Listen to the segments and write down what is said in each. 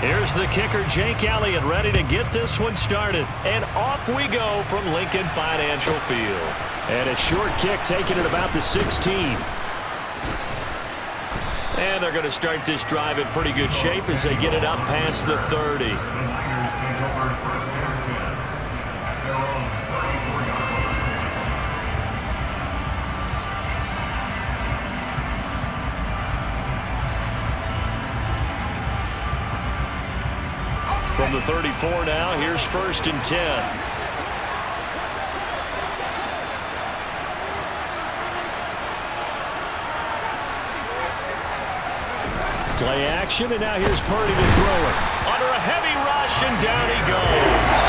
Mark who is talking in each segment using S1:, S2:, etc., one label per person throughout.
S1: Here's the kicker, Jake Elliott, ready to get this one started. And off we go from Lincoln Financial Field. And a short kick taken at about the 16. And they're going to start this drive in pretty good shape as they get it up past the 30. From the 34 now, here's 1st and 10. Play action, and now here's Purdy to throw it. Under a heavy rush, and down he goes.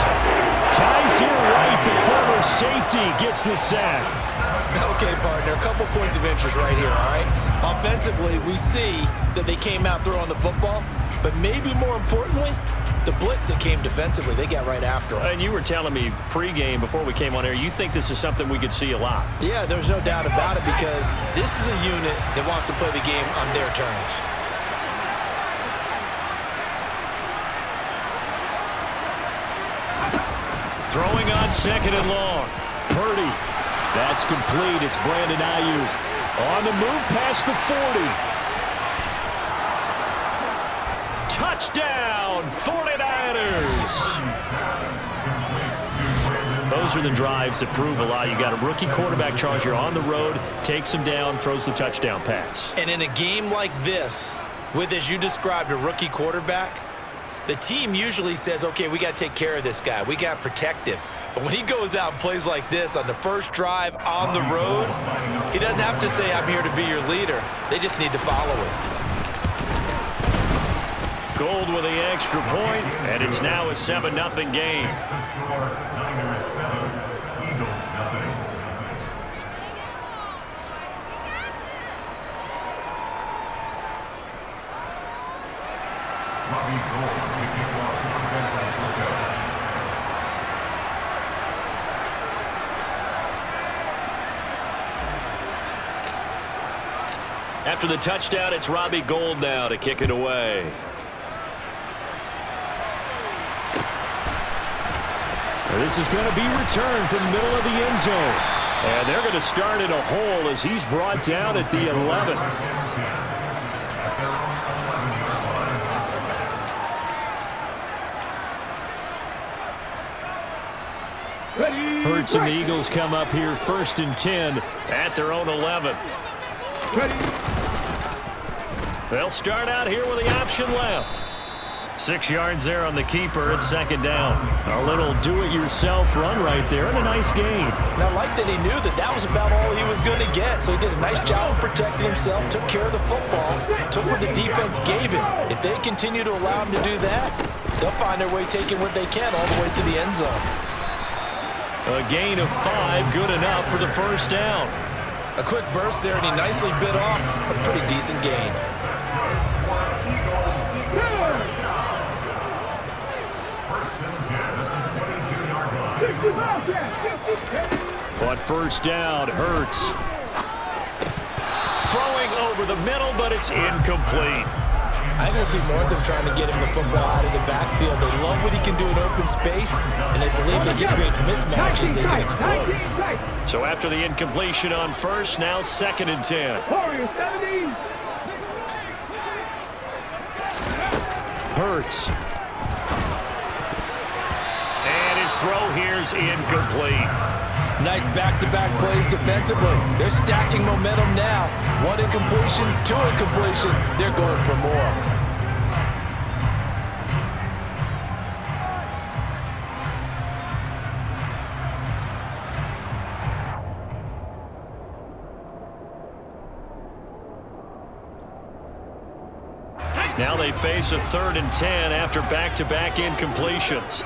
S1: Kaiser White, the former safety, gets the sack.
S2: Okay, partner, a couple points of interest right here, all right? Offensively, we see that they came out throwing the football, but maybe more importantly, the blitz that came defensively, they got right after him.
S1: And you were telling me pregame before we came on air, you think this is something we could see a lot.
S2: Yeah, there's no doubt about it because this is a unit that wants to play the game on their terms.
S1: Throwing on 2nd and long. Purdy. That's complete. It's Brandon Ayuk. On the move past the 40. Touchdown, 49ers. Those are the drives that prove a lot. You got a rookie quarterback charge. You're on the road, takes him down, throws the touchdown pass.
S2: And in a game like this, with, as you described, a rookie quarterback, the team usually says, okay, we got to take care of this guy. We got to protect him. But when he goes out and plays like this on the first drive on the road, he doesn't have to say, I'm here to be your leader. They just need to follow him.
S1: Gold with the extra point, and it's now a 7-0 game. After the touchdown, it's Robbie Gould now to kick it away. This is going to be returned from the middle of the end zone. And they're going to start in a hole as he's brought down at the 11. Hurts and the Eagles come up here 1st and 10 at their own 11. They'll start out here with the option left. 6 yards there on the keeper at 2nd down. A little do-it-yourself run right there and a nice gain.
S2: And I like that he knew that that was about all he was going to get. So he did a nice job of protecting himself, took care of the football, took what the defense gave him. If they continue to allow him to do that, they'll find their way taking what they can all the way to the end zone.
S1: A gain of 5, good enough for the 1st down.
S2: A quick burst there, and he nicely bit off a pretty decent gain.
S1: But 1st down, Hurts. Throwing over the middle, but it's incomplete.
S2: I think we'll see more of them trying to get him the football out of the backfield. They love what he can do in open space, and they believe that he creates mismatches they can exploit.
S1: So after the incompletion on 1st, now 2nd and 10. Hurts. And his throw here's incomplete.
S2: Nice back-to-back plays defensively. They're stacking momentum now. 1 incompletion, 2 incompletion. They're going for more.
S1: Now they face a 3rd and 10 after back-to-back incompletions.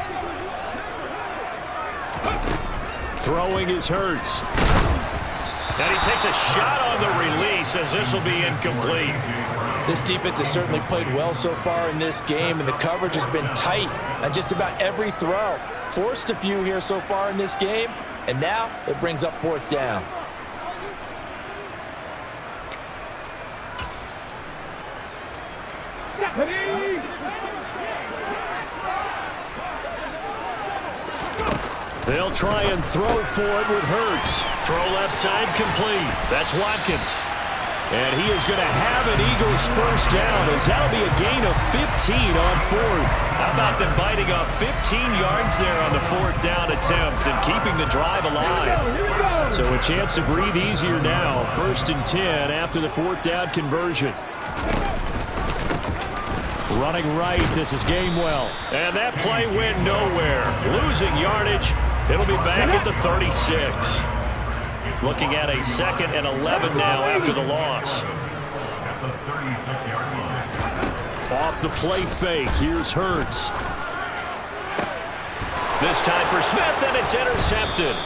S1: Throwing is Hurts. And he takes a shot on the release as this will be incomplete.
S2: This defense has certainly played well so far in this game, and the coverage has been tight on just about every throw. Forced a few here so far in this game, and now it brings up 4th down.
S1: They'll try and throw for it with Hurts. Throw left side complete. That's Watkins. And he is going to have an Eagles first down, as that'll be a gain of 15 on fourth. How about them biting off 15 yards there on the fourth down attempt and keeping the drive alive? So a chance to breathe easier now. 1st and 10 after the fourth down conversion. Running right, this is Gainwell. And that play went nowhere. Losing yardage. It'll be back at the 36. Looking at a 2nd and 11 now after the loss. Off the play fake, here's Hurts. This time for Smith, and it's intercepted.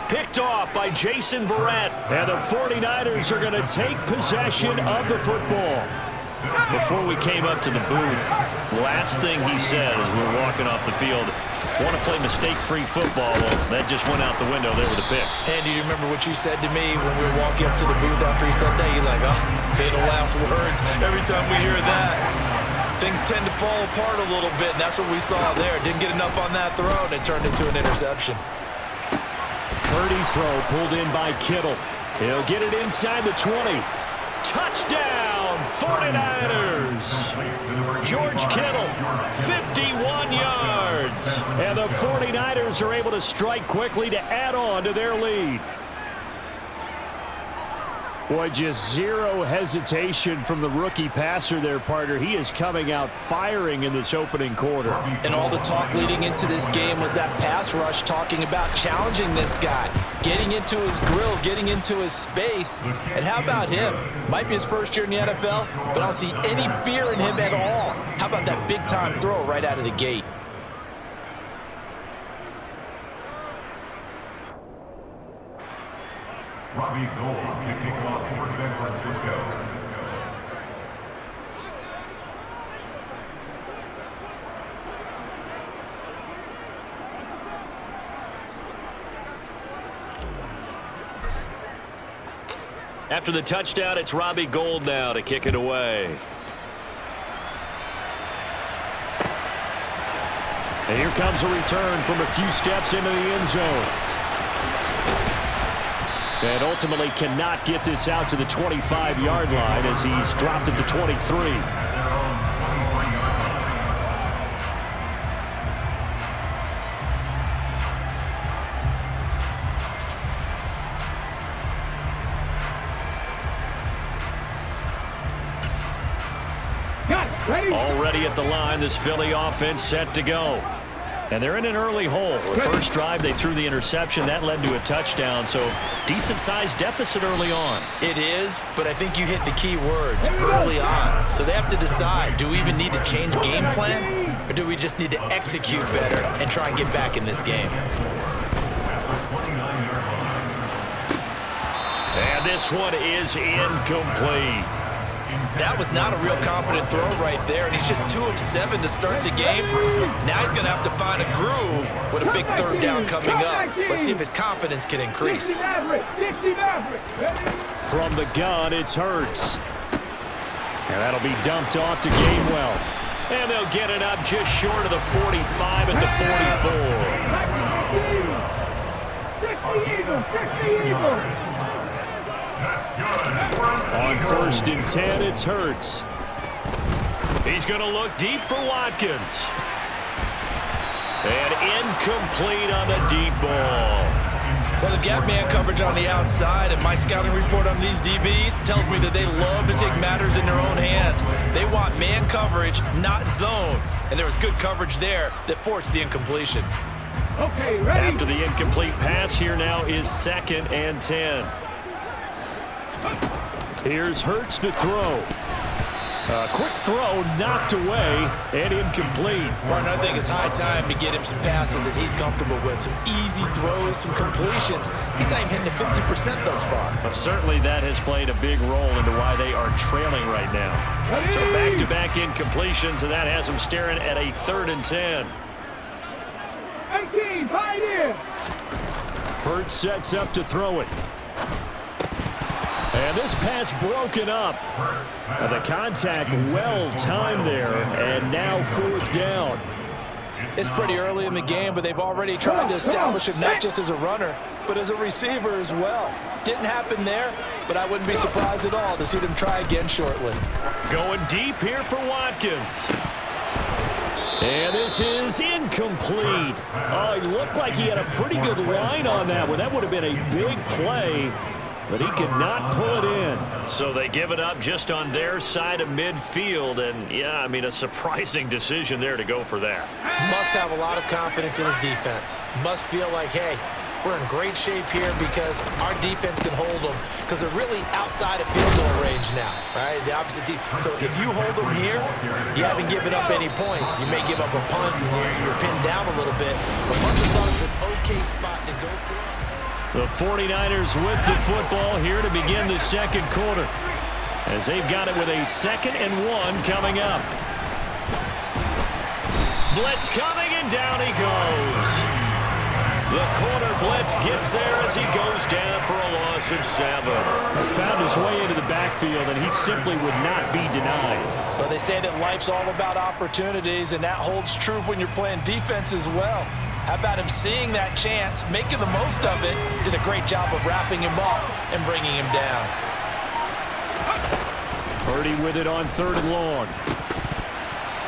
S1: Picked off by Jason Verrett. And the 49ers are going to take possession of the football. Before we came up to the booth, last thing he said as we were walking off the field, want to play mistake-free football. Well, that just went out the window there with a pick.
S2: And do you remember what you said to me when we were walking up to the booth after he said that? You're like, oh, fatal last words. Every time we hear that, things tend to fall apart a little bit, and that's what we saw there. Didn't get enough on that throw, and it turned into an interception.
S1: Purdy's throw pulled in by Kittle. He'll get it inside the 20. Touchdown, 49ers. George Kittle, 51 yards. And the 49ers are able to strike quickly to add on to their lead. Boy, just zero hesitation from the rookie passer there, partner. He is coming out firing in this opening quarter.
S3: And all the talk leading into this game was that pass rush, talking about challenging this guy, getting into his grill, getting into his space. And how about him? Might be his first year in the NFL, but I don't see any fear in him at all. How about that big-time throw right out of the gate?
S4: Robbie Gould kicking off for San Francisco.
S1: After the touchdown, it's Robbie Gould now to kick it away. And here comes a return from a few steps into the end zone. And ultimately cannot get this out to the 25-yard line as he's dropped it to 23. Already at the line, this Philly offense set to go. And they're in an early hole. The first drive, they threw the interception. That led to a touchdown, so decent-sized deficit early on.
S2: It is, but I think you hit the key words, early on. So they have to decide, do we even need to change game plan, or do we just need to execute better and try and get back in this game?
S1: And this one is incomplete.
S2: That was not a real confident throw right there, and he's just 2 of 7 to start the game. Now he's going to have to find a groove with a big third down coming up. Let's see if his confidence can increase.
S1: From the gun, it's Hurts. And that'll be dumped off to Gainwell. And they'll get it up just short of the 45 at the 44. On 1st and 10, it's Hurts. He's going to look deep for Watkins. And incomplete on the deep ball.
S2: Well, they've got man coverage on the outside, and my scouting report on these DBs tells me that they love to take matters in their own hands. They want man coverage, not zone. And there was good coverage there that forced the incompletion.
S1: Okay, ready? After the incomplete pass, here now is 2nd and 10. Here's Hurts to throw. A quick throw knocked away and incomplete.
S2: Martin, I think it's high time to get him some passes that he's comfortable with. Some easy throws, some completions. He's not even hitting the 50% thus far.
S1: But certainly that has played a big role into why they are trailing right now. So back-to-back incompletions, and that has them staring at a 3rd and 10.
S5: 18, fight in.
S1: Hurts sets up to throw it. And this pass broken up. The contact well timed there, and now 4th down.
S3: It's pretty early in the game, but they've already tried to establish him not just as a runner, but as a receiver as well. Didn't happen there, but I wouldn't be surprised at all to see them try again shortly.
S1: Going deep here for Watkins. And this is incomplete. Oh, he looked like he had a pretty good line on that one. That would have been a big play, but he could not pull it in. So they give it up just on their side of midfield. And, yeah, I mean, a surprising decision there to go for that.
S2: Must have a lot of confidence in his defense. Must feel like, hey, we're in great shape here because our defense can hold them because they're really outside of field goal range now, right? The opposite team. So if you hold them here, you haven't given up any points. You may give up a punt and you're pinned down a little bit, but must have thought it's an okay spot to go for.
S1: The 49ers with the football here to begin the second quarter as they've got it with a 2nd and 1 coming up. Blitz coming, and down he goes. The corner blitz gets there as he goes down for a loss of 7. He found his way into the backfield, and he simply would not be denied.
S3: Well, they say that life's all about opportunities, and that holds true when you're playing defense as well. How about him seeing that chance, making the most of it, did a great job of wrapping him up and bringing him down.
S1: Purdy with it on 3rd and long.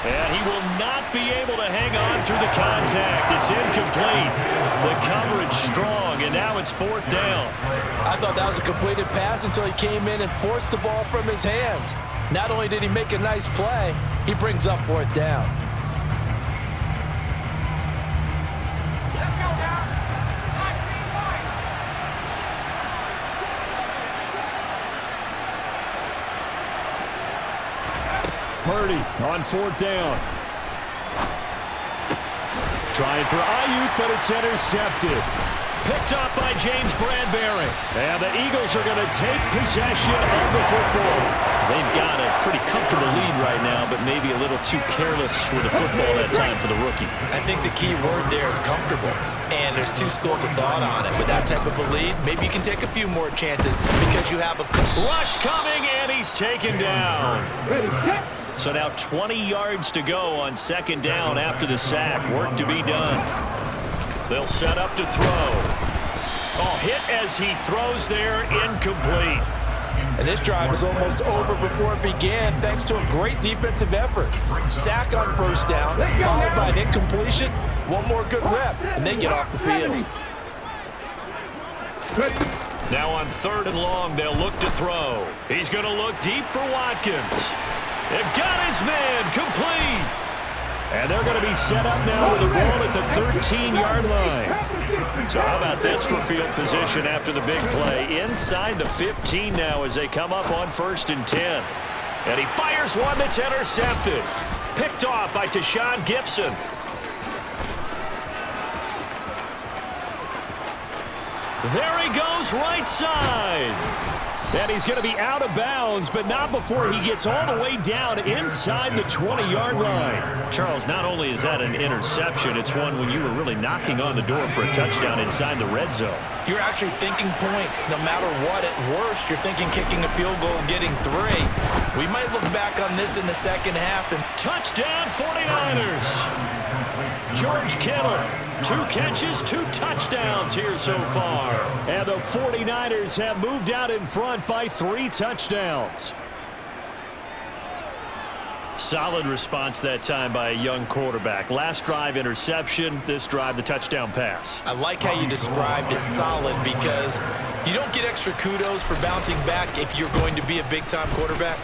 S1: And he will not be able to hang on through the contact. It's incomplete. The coverage strong, and now it's 4th down.
S3: I thought that was a completed pass until he came in and forced the ball from his hands. Not only did he make a nice play, he brings up 4th down.
S1: Purdy on 4th down. Trying for Ayuk, but it's intercepted. Picked up by James Bradbury. And the Eagles are going to take possession of the football. They've got a pretty comfortable lead right now, but maybe a little too careless with the football that time for the rookie.
S2: I think the key word there is comfortable. And there's two schools of thought on it. With that type of a lead, maybe you can take a few more chances because you have a
S1: rush coming, and he's taken down. So now 20 yards to go on 2nd down after the sack. Work to be done. They'll set up to throw. Oh, hit as he throws there, incomplete.
S3: And this drive is almost over before it began thanks to a great defensive effort. Sack on 1st down, followed by an incompletion. One more good rep, and they get off the field.
S1: Now on 3rd and long, they'll look to throw. He's going to look deep for Watkins. They've got his man complete. And they're going to be set up now with the ball at the 13-yard line. So how about this for field position after the big play? Inside the 15 now as they come up on 1st and 10. And he fires one that's intercepted. Picked off by Tashawn Gibson. There he goes, right side. And he's going to be out of bounds, but not before he gets all the way down inside the 20-yard line. Charles, not only is that an interception, it's one when you were really knocking on the door for a touchdown inside the red zone.
S2: You're actually thinking points. No matter what, at worst, you're thinking kicking a field goal and getting 3. We might look back on this in the second half. And
S1: touchdown 49ers. George Kittle, 2 catches, 2 touchdowns here so far. And the 49ers have moved out in front by 3 touchdowns. Solid response that time by a young quarterback. Last drive, interception. This drive, the touchdown pass.
S2: I like how you described it solid because you don't get extra kudos for bouncing back if you're going to be a big-time quarterback.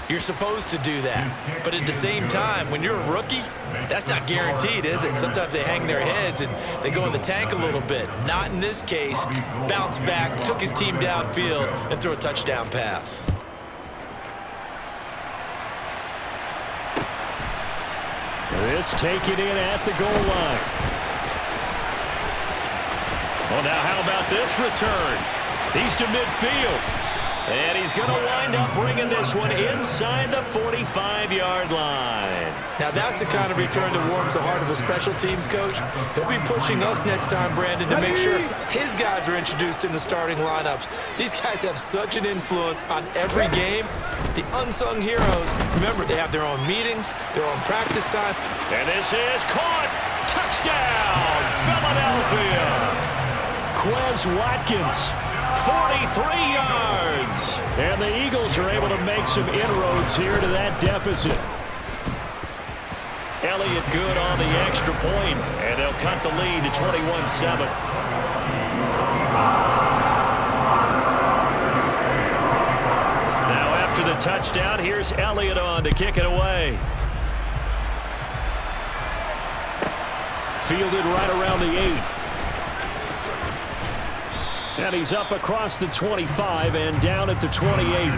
S2: You're supposed to do that. But at the same time, when you're a rookie, that's not guaranteed, is it? Sometimes they hang their heads and they go in the tank a little bit. Not in this case. Bounce back, took his team downfield, and threw a touchdown pass.
S1: This taken in at the goal line. Well, now how about this return? He's to midfield. And he's going to wind up bringing this one inside the 45-yard line.
S2: Now that's the kind of return that warms the heart of a special teams coach. He'll be pushing us next time, Brandon, to make sure his guys are introduced in the starting lineups. These guys have such an influence on every game. The unsung heroes, remember, they have their own meetings, their own practice time.
S1: And this is caught. Touchdown, Philadelphia. Quez Watkins, 43 yards. And the Eagles are able to make some inroads here to that deficit. Elliott good on the extra point, and they'll cut the lead to 21-7. Now after the touchdown, here's Elliott on to kick it away. Fielded right around the 8. And he's up across the 25 and down at the 28.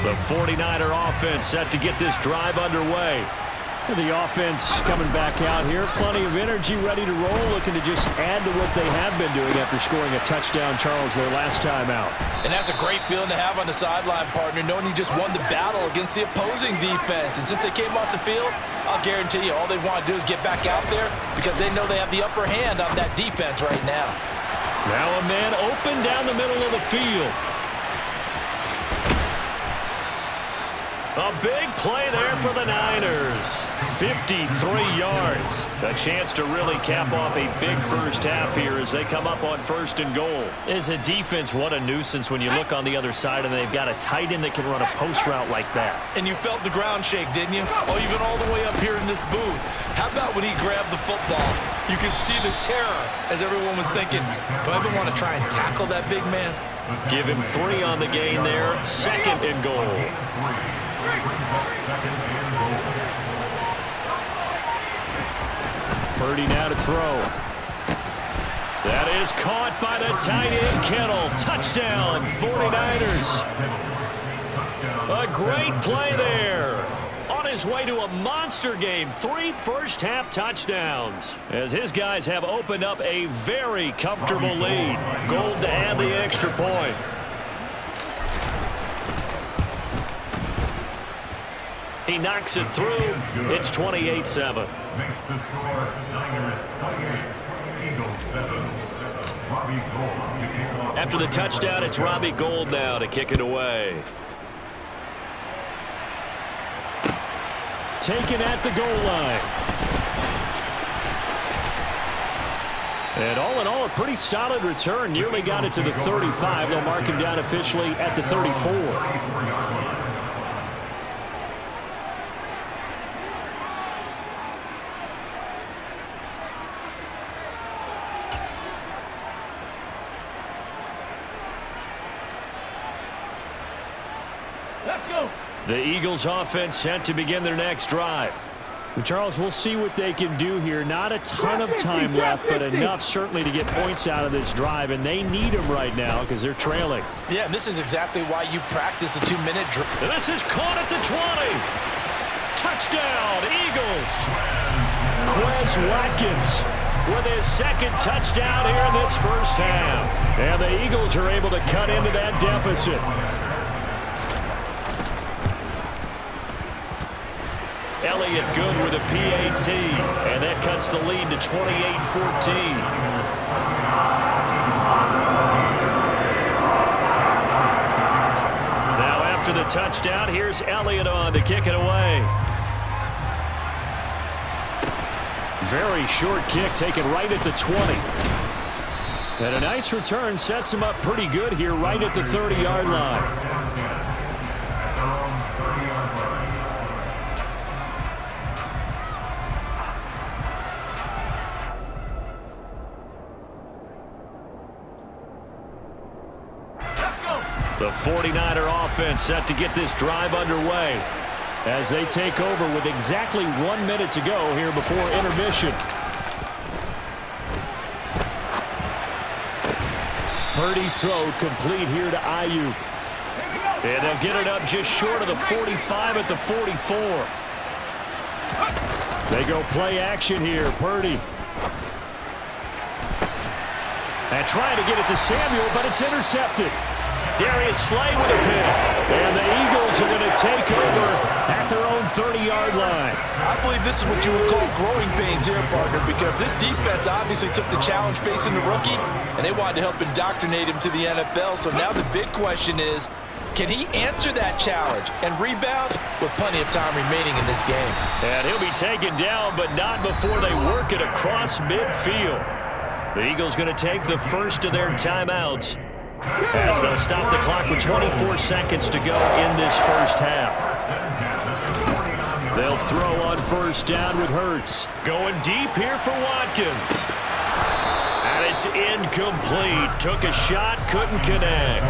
S1: The 49er offense set to get this drive underway. The offense coming back out here. Plenty of energy, ready to roll, looking to just add to what they have been doing after scoring a touchdown, Charles, their last time out.
S3: And that's a great feeling to have on the sideline, partner, knowing you just won the battle against the opposing defense. And since they came off the field, I'll guarantee you all they want to do is get back out there because they know they have the upper hand on that defense right now.
S1: Now a man open down the middle of the field. A big play there for the Niners. 53 yards. A chance to really cap off a big first half here as they come up on 1st and goal.
S3: As a defense, what a nuisance when you look on the other side and they've got a tight end that can run a post route like that.
S2: And you felt the ground shake, didn't you? Oh, even all the way up here in this booth. How about when he grabbed the football? You could see the terror as everyone was thinking, do I even want to try and tackle that big man?
S1: Give him 3 on the gain there. 2nd and goal. Purdy now to throw. That is caught by the tight end, Kittle. Touchdown, 49ers. A great play there. On his way to a monster game. 3 first-half touchdowns. As his guys have opened up a very comfortable lead. Gold to add the extra point. He knocks it through. It's 28-7.
S4: Makes the score Niners 28, Eagles 7. Robbie Gould to kick off.
S1: After the touchdown, it's Robbie Gould now to kick it away. Taken at the goal line. And all in all, a pretty solid return. Nearly got it to the 35. They'll mark him down officially at the 34. The Eagles offense set to begin their next drive.
S3: Well, Charles, we'll see what they can do here. Not a ton of time left, but enough certainly to get points out of this drive, and they need them right now because they're trailing. Yeah, and this is exactly why you practice a 2-minute drill.
S1: And this is caught at the 20. Touchdown, Eagles. Quez Watkins with his 2nd touchdown here in this first half. And the Eagles are able to cut into that deficit. Elliott good with a PAT, and that cuts the lead to 28-14. Now after the touchdown, here's Elliott on to kick it away. Very short kick taken right at the 20. And a nice return sets him up pretty good here right at the 30-yard line. The 49er offense set to get this drive underway as they take over with exactly 1 minute to go here before intermission. Purdy's throw complete here to Ayuk. And they'll get it up just short of the 45 at the 44. They go play action here. Purdy. And trying to get it to Samuel, but it's intercepted. Darius Slay with a pick. And the Eagles are going to take over at at their own 30-yard line.
S3: I believe this is what you would call growing pains here, partner, because this defense obviously took the challenge facing the rookie, and they wanted to help indoctrinate him to the NFL. So now the big question is, can he answer that challenge and rebound with plenty of time remaining in this game?
S1: And he'll be taken down, but not before they work it across midfield. The Eagles going to take the first of their timeouts as they'll stop the clock with 24 seconds to go in this first half. They'll throw on first down with Hurts. Going deep here for Watkins. And it's incomplete. Took a shot, couldn't connect.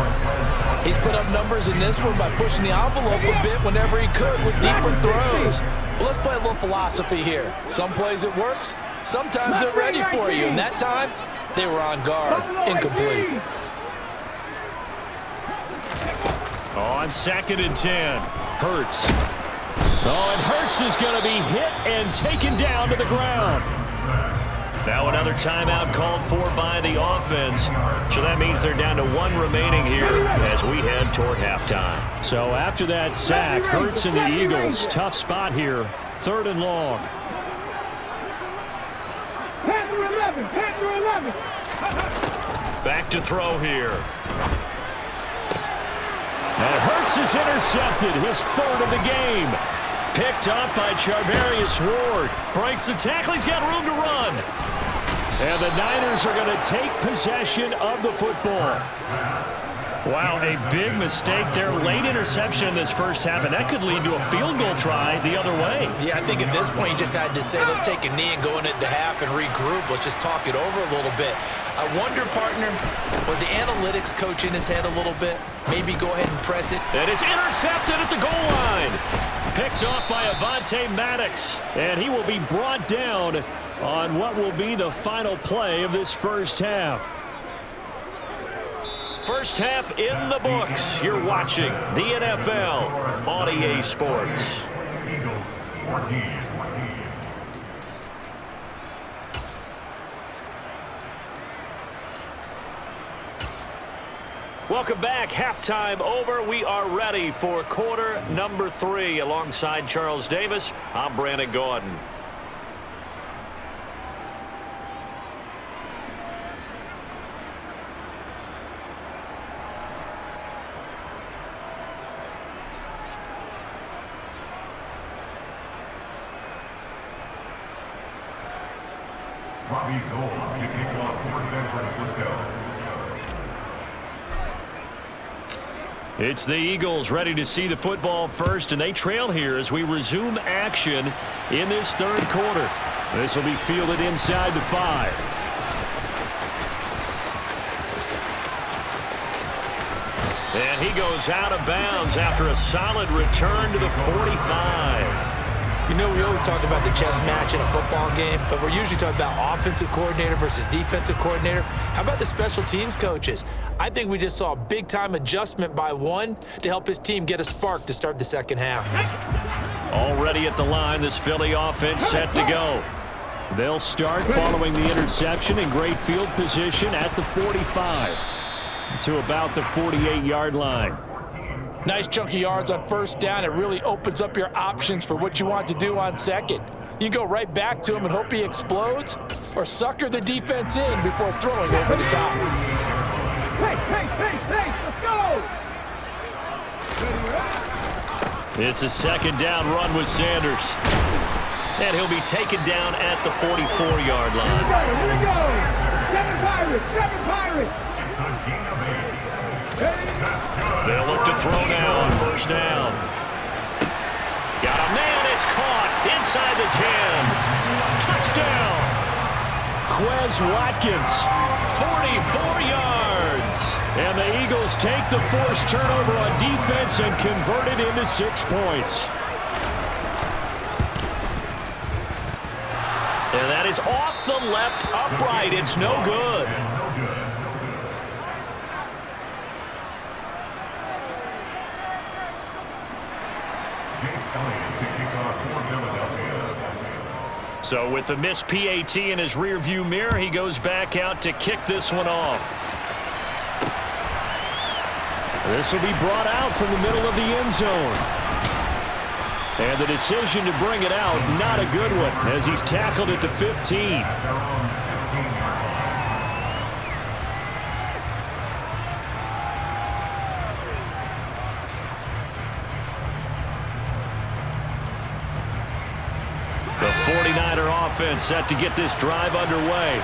S3: He's put up numbers in this one by pushing the envelope a bit whenever he could with deeper throws. But let's play a little philosophy here. Some plays it works, sometimes they're ready for you. And that time, they were on guard. Incomplete.
S1: On 2nd and 10, Hurts. Oh, and Hurts is going to be hit and taken down to the ground. Now another timeout called for by the offense. So that means they're down to 1 remaining here as we head toward halftime. So after that sack, Hurts and the Eagles, tough spot here. 3rd and long. Back to throw here. And Hurts is intercepted, his 3rd of the game. Picked up by Charvarius Ward. Breaks the tackle, he's got room to run. And the Niners are going to take possession of the football. Wow, a big mistake there. Late interception in this first half, and that could lead to a field goal try the other way.
S2: Yeah, I think at this point you just had to say, let's take a knee and go into the half and regroup. Let's just talk it over a little bit. I wonder, partner, was the analytics coach in his head a little bit? Maybe go ahead and press it.
S1: And it's intercepted at the goal line. Picked off by Avonte Maddox. And he will be brought down on what will be the final play of this first half. First half in the books. You're watching the NFL on EA Sports.
S4: Eagles 14.
S1: Welcome back. Halftime over. We are ready for quarter number 3. Alongside Charles Davis, I'm Brandon Gordon.
S4: Robbie Gould to kick off for San Francisco.
S1: It's the Eagles ready to see the football first, and they trail here as we resume action in this 3rd quarter. This will be fielded inside the 5. And he goes out of bounds after a solid return to the 45.
S2: You know, we always talk about the chess match in a football game, but we're usually talking about offensive coordinator versus defensive coordinator. How about the special teams coaches? I think we just saw a big-time adjustment by one to help his team get a spark to start the second half.
S1: Already at the line, this Philly offense set to go. They'll start following the interception in great field position at the 45 to about the 48-yard line.
S3: Nice chunk of yards on first down. It really opens up your options for what you want to do on second. You go right back to him and hope he explodes, or sucker the defense in before throwing over the top.
S5: Hey, let's go!
S1: It's a 2nd down run with Sanders. And he'll be taken down at the 44-yard line.
S5: Here we go! Seven Pirates!
S4: It's a gain of 8.
S1: They'll look to throw now on first down. Got a man, it's caught inside the 10. Touchdown! Quez Watkins, 44 yards. And the Eagles take the forced turnover on defense and convert it into 6 points. And that is off the left upright. It's no good. So with the missed PAT in his rearview mirror, he goes back out to kick this one off. This will be brought out from the middle of the end zone. And the decision to bring it out, not a good one, as he's tackled at the 15. The 49er offense set to get this drive underway.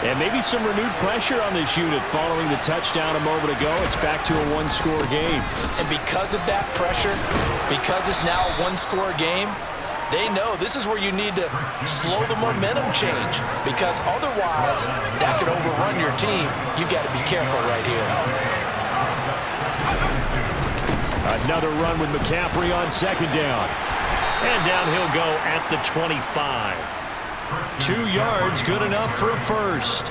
S1: And maybe some renewed pressure on this unit following the touchdown a moment ago. It's back to a one-score game.
S3: And because of that pressure, because it's now a one-score game, they know this is where you need to slow the momentum change, because otherwise that could overrun your team. You've got to be careful right here.
S1: Another run with McCaffrey on second down. And down he'll go at the 25. 2 yards, good enough for a first.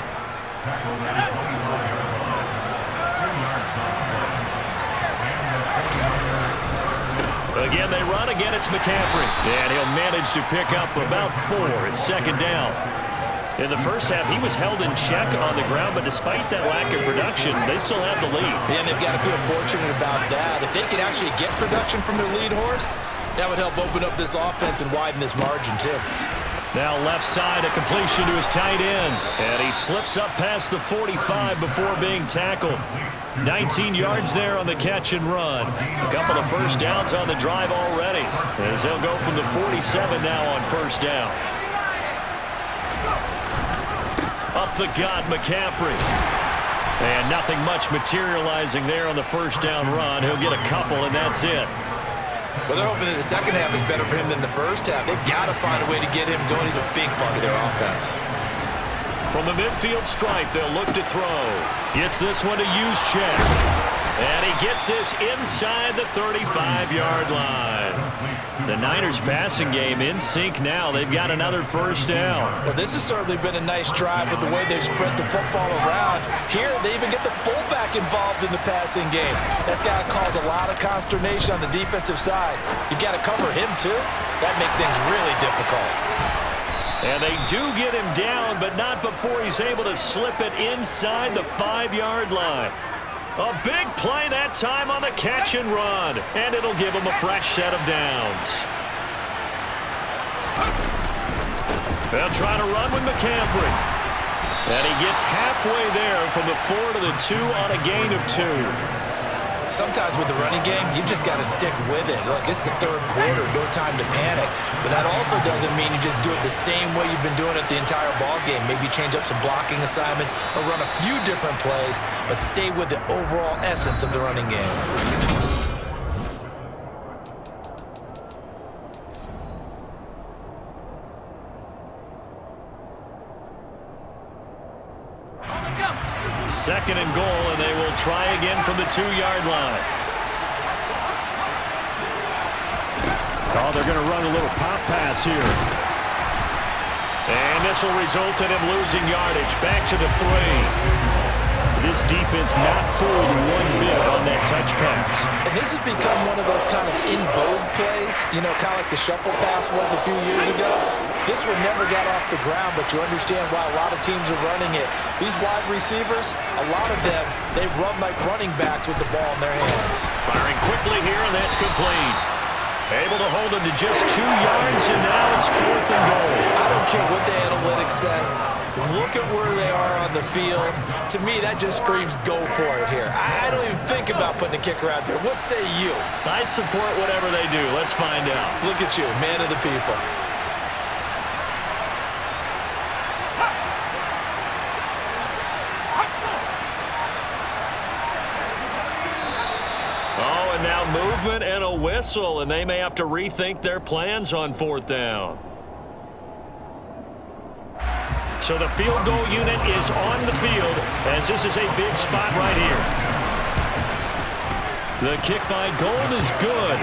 S1: Again, they run. Again, it's McCaffrey. And he'll manage to pick up about 4. It's second down. In the first half, he was held in check on the ground, but despite that lack of production, they still have the lead.
S3: And they've got to feel fortunate about that. If they can actually get production from their lead horse, that would help open up this offense and widen this margin, too.
S1: Now left side, a completion to his tight end. And he slips up past the 45 before being tackled. 19 yards there on the catch and run. A couple of first downs on the drive already, as they'll go from the 47 now on first down. Up the gut, McCaffrey. And nothing much materializing there on the first down run. He'll get a couple, and that's it.
S2: Well, they're hoping that the second half is better for him than the first half. They've got to find a way to get him going. He's a big part of their offense.
S1: From the midfield stripe, they'll look to throw. Gets this one to Juszczyk. And he gets this inside the 35-yard line. The Niners passing game in sync now. They've got another first down.
S3: Well, this has certainly been a nice drive with the way they've spread the football around. Here, they even get the fullback involved in the passing game. That's got to cause a lot of consternation on the defensive side. You've got to cover him, too. That makes things really difficult.
S1: And they do get him down, but not before he's able to slip it inside the 5-yard line. A big play that time on the catch and run, and it'll give him a fresh set of downs. They'll try to run with McCaffrey. And he gets halfway there from the 4 to the 2 on a gain of 2.
S2: Sometimes with the running game, you've just got to stick with it. Look, it's the third quarter, no time to panic. But that also doesn't mean you just do it the same way you've been doing it the entire ball game. Maybe change up some blocking assignments or run a few different plays, but stay with the overall essence of the running game.
S1: Second and goal, and they will try again from the 2-yard line. Oh, they're going to run a little pop pass here. And this will result in him losing yardage. Back to the 3. This defense not fooled one bit on that touch pass.
S3: And this has become one of those kind of in vogue plays, you know, kind of like the shuffle pass was a few years ago. This one never got off the ground, but you understand why a lot of teams are running it. These wide receivers, a lot of them, they run like running backs with the ball in their hands.
S1: Firing quickly here, and that's complete. Able to hold him to just 2 yards, and now it's 4th and goal.
S2: I don't care what the analytics say. Look at where they are on the field. To me, that just screams go for it here. I don't even think about putting a kicker out there. What say you?
S1: I support whatever they do. Let's find out.
S2: Look at you, man of the people.
S1: Oh, and now movement and a whistle, and they may have to rethink their plans on 4th down. So the field goal unit is on the field, as this is a big spot right here. The kick by Gold is good.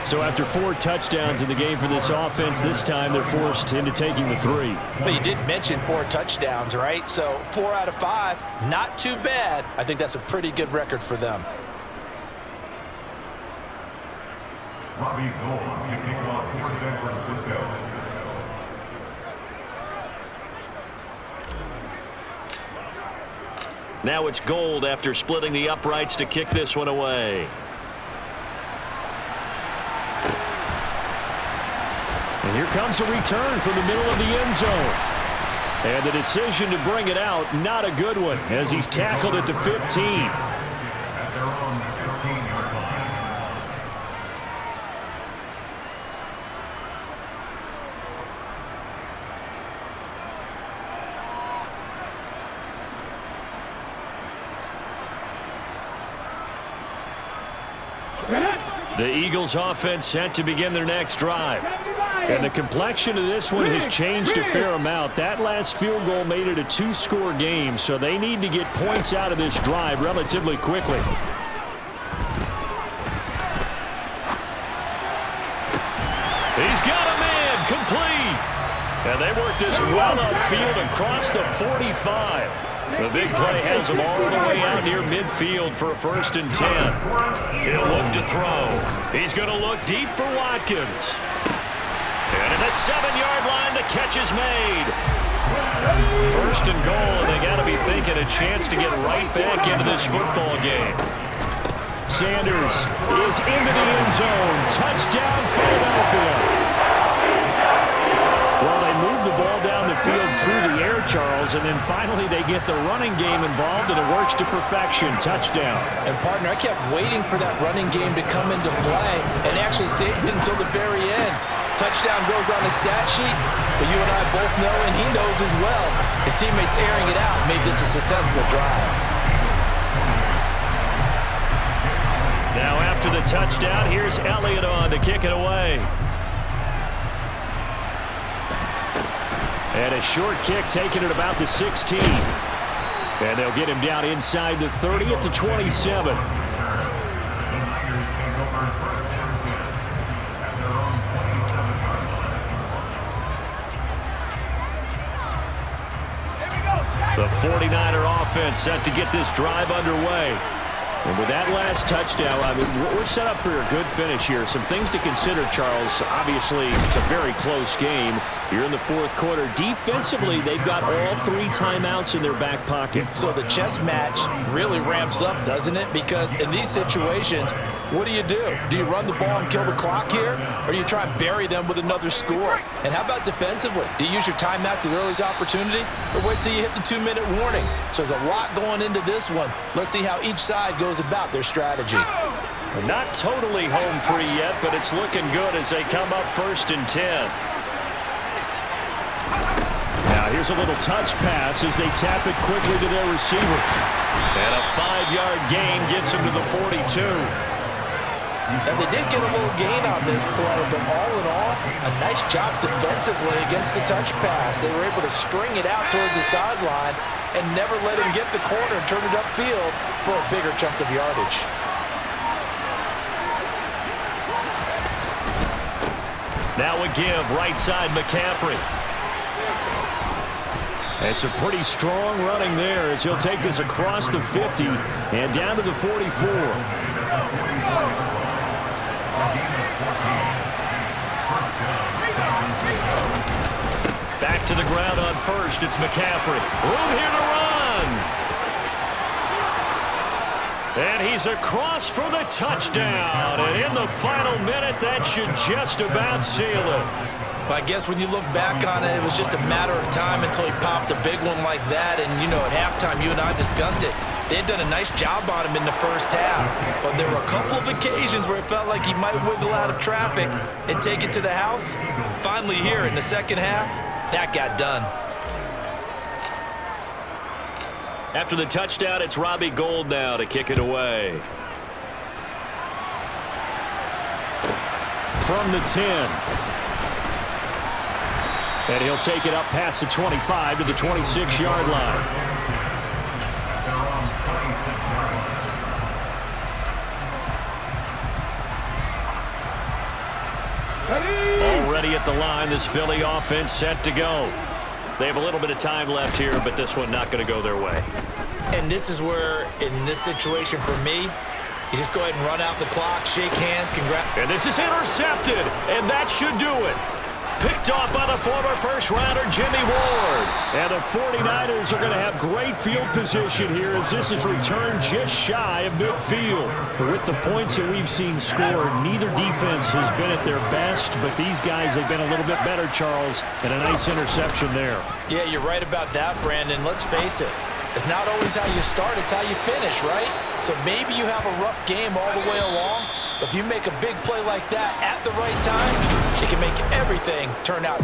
S1: So after 4 touchdowns in the game for this offense, this time they're forced into taking the 3.
S3: But you did mention 4 touchdowns, right? So 4 out of 5, not too bad. I think that's a pretty good record for them.
S4: Robbie Gold kicking off for San Francisco.
S1: Now it's Gold after splitting the uprights to kick this one away. And here comes a return from the middle of the end zone. And the decision to bring it out, not a good one, as he's tackled at the 15.
S4: At their own 15-yard line.
S1: The Eagles offense set to begin their next drive. And the complexion of this one has changed a fair amount. That last field goal made it a two-score game, so they need to get points out of this drive relatively quickly. He's got a man, complete. And they work this well upfield across the 45. The big play has them all the way out near midfield for a 1st and 10. He'll look to throw. He's going to look deep for Watkins. And at the 7-yard line, the catch is made. 1st and goal, and they got to be thinking a chance to get right back into this football game. Sanders is into the end zone. Touchdown, Philadelphia. Well, they move the ball down the field through the air, Charles, and then finally they get the running game involved, and it works to perfection. Touchdown.
S3: And, partner, I kept waiting for that running game to come into play and actually saved it until the very end. Touchdown goes on the stat sheet, but you and I both know, and he knows as well, his teammates airing it out made this a successful drive.
S1: Now after the touchdown, here's Elliott on to kick it away. And a short kick taken at about the 16. And they'll get him down inside the 30 at the 27. The 49er offense set to get this drive underway. And with that last touchdown, I mean, we're set up for a good finish here. Some things to consider, Charles. Obviously, it's a very close game. You're in the 4th quarter. Defensively, they've got all 3 timeouts in their back pocket.
S3: So the chess match really ramps up, doesn't it? Because in these situations, what do? Do you run the ball and kill the clock here? Or do you try and bury them with another score? And how about defensively? Do you use your timeouts at earliest opportunity? Or wait till you hit the 2-minute warning? So there's a lot going into this one. Let's see how each side goes about their strategy.
S1: Not totally home free yet, but it's looking good as they come up 1st and 10. Now here's a little touch pass as they tap it quickly to their receiver. And a 5-yard gain gets him to the 42.
S3: And they did get a little gain on this play, but all in all, a nice job defensively against the touch pass. They were able to string it out towards the sideline and never let him get the corner and turn it upfield for a bigger chunk of yardage.
S1: Now a give, right side McCaffrey. It's a pretty strong running there as he'll take this across the 50 and down to the 44. Back to the ground on 1st. It's McCaffrey. Room here to run. And he's across for the touchdown. And in the final minute, that should just about seal it.
S2: Well, I guess when you look back on it, it was just a matter of time until he popped a big one like that. And, you know, at halftime, you and I discussed it. They had done a nice job on him in the first half. But there were a couple of occasions where it felt like he might wiggle out of traffic and take it to the house. Finally here in the second half, that got done.
S1: After the touchdown, it's Robbie Gould now to kick it away. From the 10. And he'll take it up past the 25 to the 26-yard line. Already at the line, this Philly offense set to go. They have a little bit of time left here, but this one not going to go their way.
S2: And this is where, in this situation for me, you just go ahead and run out the clock, shake hands, congrats.
S1: And this is intercepted, and that should do it. Picked off by the former first-rounder Jimmy Ward. And the 49ers are going to have great field position here as this is returned just shy of midfield. With the points that we've seen scored, neither defense has been at their best, but these guys have been a little bit better, Charles, and a nice interception there.
S3: Yeah, you're right about that, Brandon. Let's face it. It's not always how you start, it's how you finish, right? So maybe you have a rough game all the way along, but if you make a big play like that at the right time, it can make everything turn out